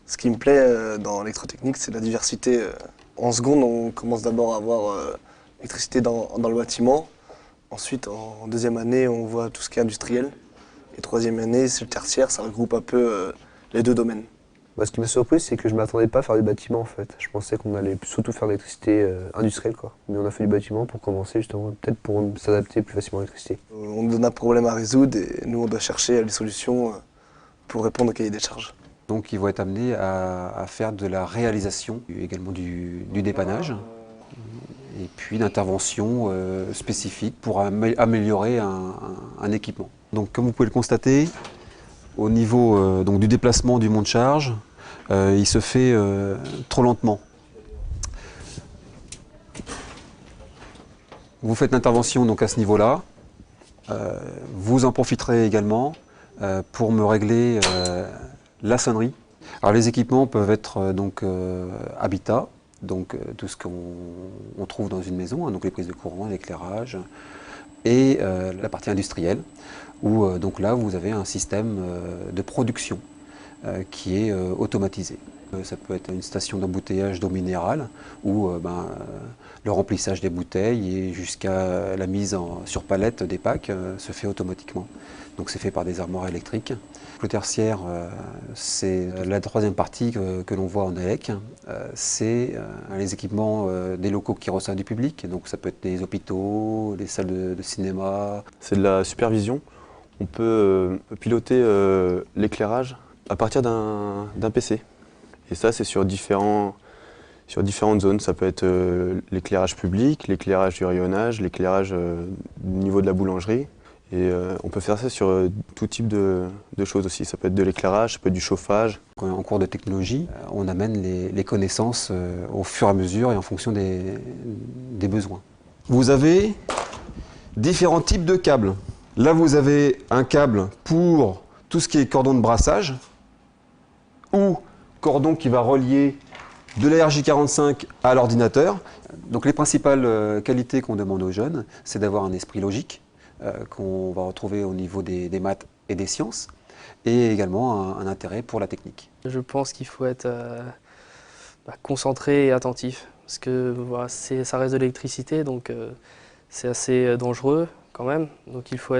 Ce qui me plaît dans l'électrotechnique, c'est la diversité. En seconde, on commence d'abord à avoir l'électricité dans le bâtiment. Ensuite, en deuxième année, on voit tout ce qui est industriel. Et troisième année, c'est le tertiaire, ça regroupe un peu les deux domaines. Bah, ce qui m'a surpris, c'est que je m'attendais pas à faire du bâtiment en fait. Je pensais qu'on allait surtout faire de l'électricité industrielle quoi. Mais on a fait du bâtiment pour commencer justement, peut-être pour s'adapter plus facilement à l'électricité. On nous donne un problème à résoudre et nous, on doit chercher les solutions pour répondre au cahier des charges. Donc ils vont être amenés à faire de la réalisation, également du dépannage, et puis d'interventions spécifiques pour améliorer un équipement. Donc comme vous pouvez le constater, au niveau donc, du déplacement du mont de charge, il se fait trop lentement. Vous faites l'intervention donc à ce niveau-là. Vous en profiterez également pour me régler la sonnerie. Alors les équipements peuvent être donc habitat, donc tout ce qu'on trouve dans une maison, hein, donc les prises de courant, l'éclairage, et la partie industrielle, où donc là vous avez un système de production qui est automatisé. Ça peut être une station d'embouteillage d'eau minérale où le remplissage des bouteilles et jusqu'à la mise sur palette des packs se fait automatiquement. Donc c'est fait par des armoires électriques. Le tertiaire, c'est la troisième partie que l'on voit en AEC. C'est les équipements des locaux qui reçoivent du public. Donc ça peut être des hôpitaux, des salles de cinéma. C'est de la supervision. On peut piloter l'éclairage à partir d'un PC. Et ça, c'est sur différentes zones. Ça peut être l'éclairage public, l'éclairage du rayonnage, l'éclairage du niveau de la boulangerie. Et on peut faire ça sur tout type de choses aussi. Ça peut être de l'éclairage, ça peut être du chauffage. En cours de technologie, on amène les connaissances au fur et à mesure et en fonction des besoins. Vous avez différents types de câbles. Là, vous avez un câble pour tout ce qui est cordon de brassage ou cordon qui va relier de la RJ45 à l'ordinateur. Donc les principales qualités qu'on demande aux jeunes, c'est d'avoir un esprit logique qu'on va retrouver au niveau des maths et des sciences, et également un intérêt pour la technique. Je pense qu'il faut être concentré et attentif, parce que voilà, ça reste de l'électricité, donc c'est assez dangereux quand même. Donc il faut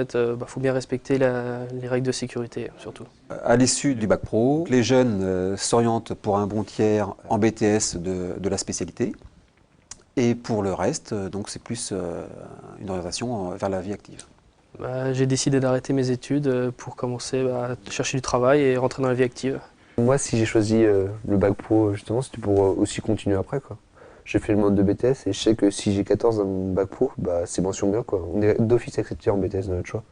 bien respecter les règles de sécurité surtout. À l'issue du bac pro, les jeunes s'orientent pour un bon tiers en BTS de la spécialité. Et pour le reste, donc c'est plus une orientation vers la vie active. J'ai décidé d'arrêter mes études pour commencer à chercher du travail et rentrer dans la vie active. Moi, si j'ai choisi le bac pro, justement, c'était pour aussi continuer après, quoi. J'ai fait le mode de BTS et je sais que si j'ai 14 dans mon bac pro, c'est mention bien, quoi. On est d'office accepté en BTS de notre choix.